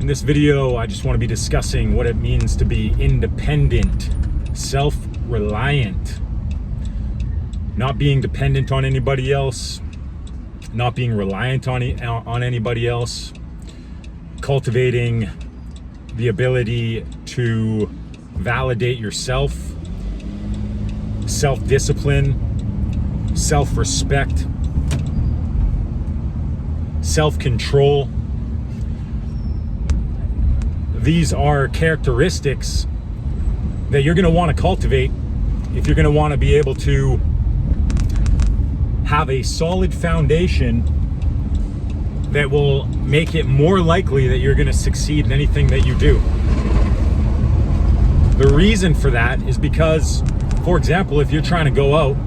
In this video, I just want to be discussing what it means to be independent, self-reliant, not being dependent on anybody else, not being reliant on anybody else, cultivating the ability to validate yourself, self-discipline, self-respect, self-control. These are characteristics that you're going to want to cultivate if you're going to want to be able to have a solid foundation that will make it more likely that you're going to succeed in anything that you do. The reason for that is because, for example, if you're trying to go out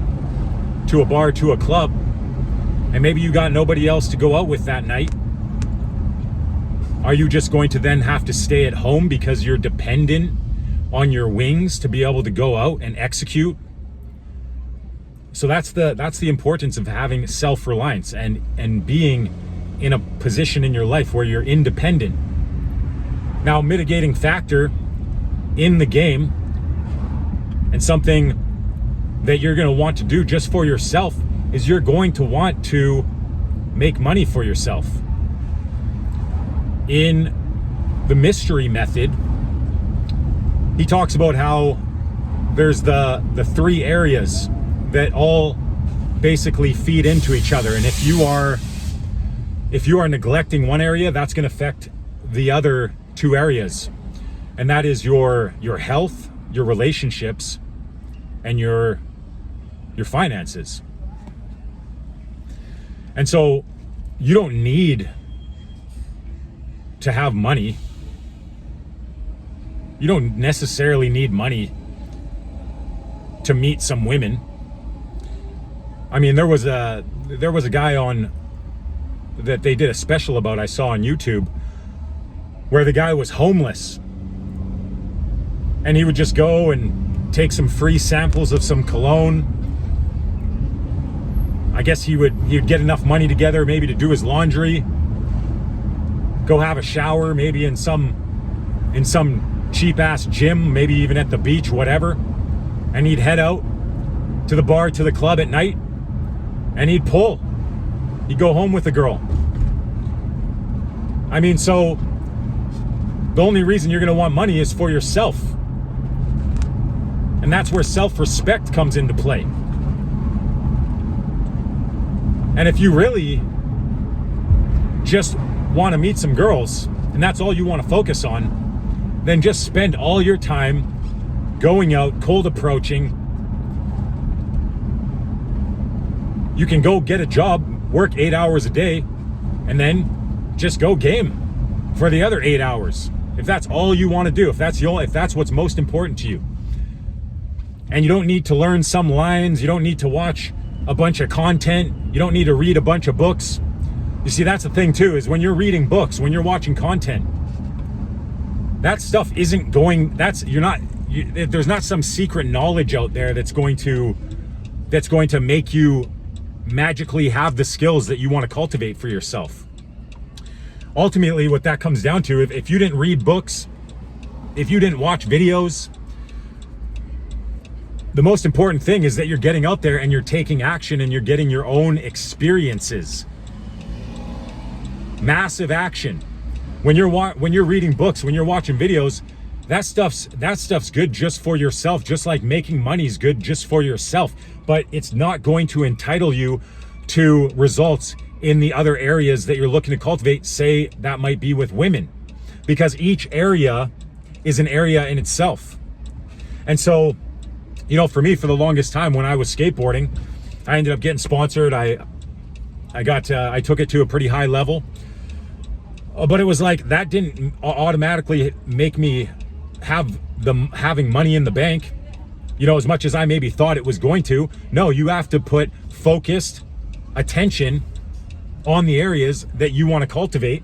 to a bar, to a club, and maybe you got nobody else to go out with that night, are you just going to then have to stay at home because you're dependent on your wings to be able to go out and execute? So that's the importance of having self-reliance and being in a position in your life where you're independent. Now, mitigating factor in the game, and something that you're going to want to do just for yourself, is you're going to want to make money for yourself. In the mystery method, he talks about how there's the three areas that all basically feed into each other, and if you are neglecting one area, that's going to affect the other two areas, and that is your health, your relationships, and your finances. And so you don't need to have money. You don't necessarily need money to meet some women. I mean, there was a guy on that they did a special about, I saw on YouTube, where the guy was homeless, and he would just go and take some free samples of some cologne. I guess he would get enough money together maybe to do his laundry, go have a shower, maybe in some cheap ass gym, maybe even at the beach, whatever, and he'd head out to the bar, to the club at night, and he'd go home with a girl. I mean, so the only reason you're going to want money is for yourself, and that's where self-respect comes into play. And if you really just want to meet some girls, and that's all you want to focus on, then just spend all your time going out, cold approaching. You can go get a job, work 8 hours a day, and then just go game for the other 8 hours. If that's all you want to do, if that's what's most important to you. And you don't need to learn some lines, you don't need to watch a bunch of content, you don't need to read a bunch of books. You see, that's the thing too, is when you're reading books, when you're watching content, that stuff isn't going, there's not some secret knowledge out there that's going to make you magically have the skills that you want to cultivate for yourself. Ultimately, what that comes down to, if you didn't read books, if you didn't watch videos, the most important thing is that you're getting out there and you're taking action and you're getting your own experiences. Massive action. When you're reading books, when you're watching videos, that stuff's good just for yourself, just like making money is good just for yourself, but it's not going to entitle you to results in the other areas that you're looking to cultivate. Say that might be with women, because each area is an area in itself. And so, you know, for me, for the longest time when I was skateboarding, I ended up getting sponsored. I took it to a pretty high level. But it was like, that didn't automatically make me having money in the bank, you know, as much as I maybe thought it was going to. No, you have to put focused attention on the areas that you want to cultivate.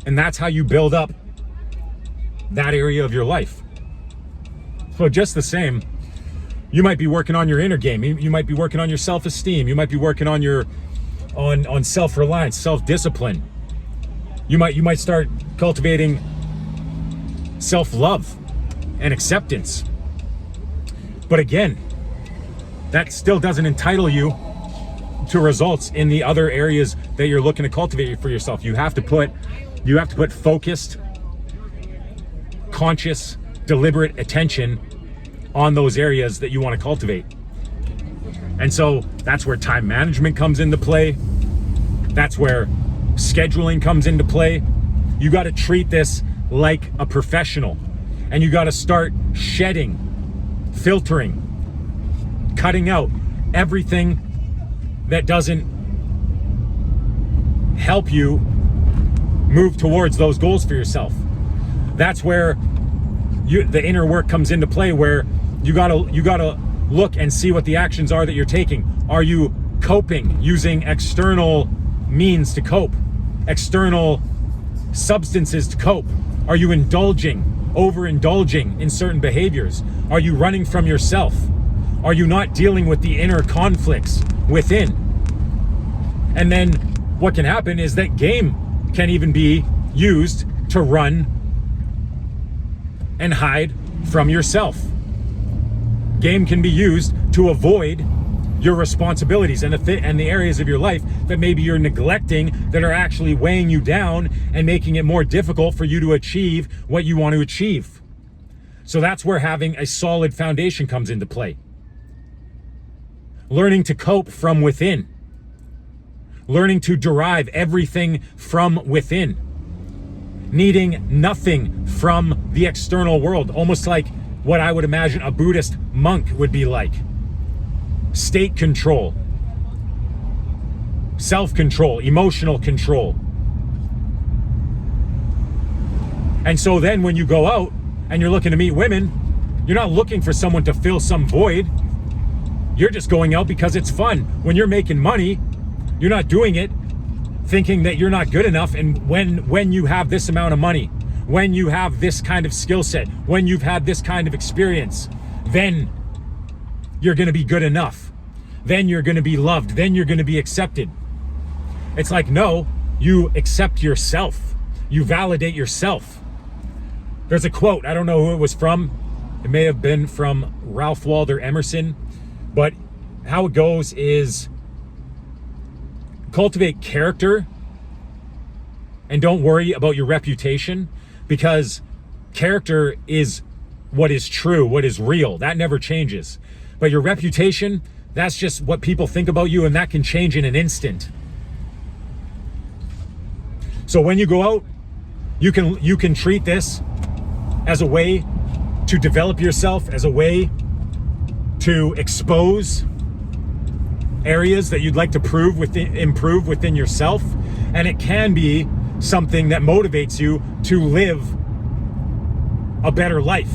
And that's how you build up that area of your life. So just the same, you might be working on your inner game. You might be working on your self-esteem. You might be working on your on self-reliance, self-discipline. You might start cultivating self-love and acceptance. But again, that still doesn't entitle you to results in the other areas that you're looking to cultivate for yourself. You have to put focused, conscious, deliberate attention on those areas that you want to cultivate. And so that's where time management comes into play. That's where scheduling comes into play. You got to treat this like a professional, and you got to start shedding, filtering, cutting out everything that doesn't help you move towards those goals for yourself. That's where the inner work comes into play, where you gotta look and see what the actions are that you're taking. Are you coping using external means to cope, external substances to cope? Are you overindulging in certain behaviors? Are you running from yourself? Are you not dealing with the inner conflicts within? And then what can happen is that game can even be used to run and hide from yourself. Game can be used to avoid your responsibilities and the areas of your life that maybe you're neglecting, that are actually weighing you down and making it more difficult for you to achieve what you want to achieve. So that's where having a solid foundation comes into play. Learning to cope from within. Learning to derive everything from within. Needing nothing from the external world, almost like what I would imagine a Buddhist monk would be like. State control, self-control, emotional control. And so then when you go out and you're looking to meet women, you're not looking for someone to fill some void. You're just going out because it's fun. When you're making money, you're not doing it thinking that you're not good enough. And when you have this amount of money, when you have this kind of skill set, when you've had this kind of experience, then you're going to be good enough. Then you're going to be loved. Then you're going to be accepted. It's like, no, you accept yourself. You validate yourself. There's a quote, I don't know who it was from. It may have been from Ralph Waldo Emerson, but how it goes is cultivate character and don't worry about your reputation, because character is what is true, what is real. That never changes. But your reputation, that's just what people think about you, and that can change in an instant. So when you go out, you can treat this as a way to develop yourself, as a way to expose areas that you'd like to improve within yourself. And it can be something that motivates you to live a better life.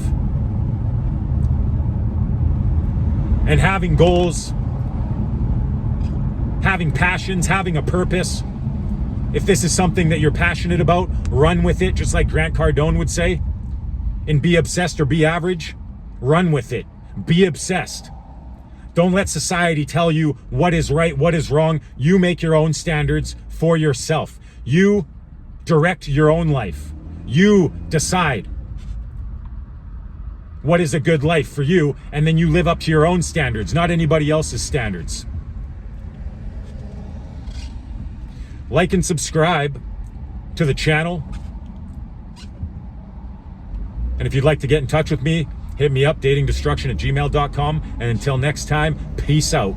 And having goals, having passions, having a purpose. If this is something that you're passionate about, run with it, just like Grant Cardone would say. And be obsessed or be average, run with it. Be obsessed. Don't let society tell you what is right, what is wrong. You make your own standards for yourself. You direct your own life. You decide what is a good life for you, and then you live up to your own standards, not anybody else's standards. Like and subscribe to the channel. And if you'd like to get in touch with me, hit me up, datingdestruction@gmail.com. And until next time, peace out.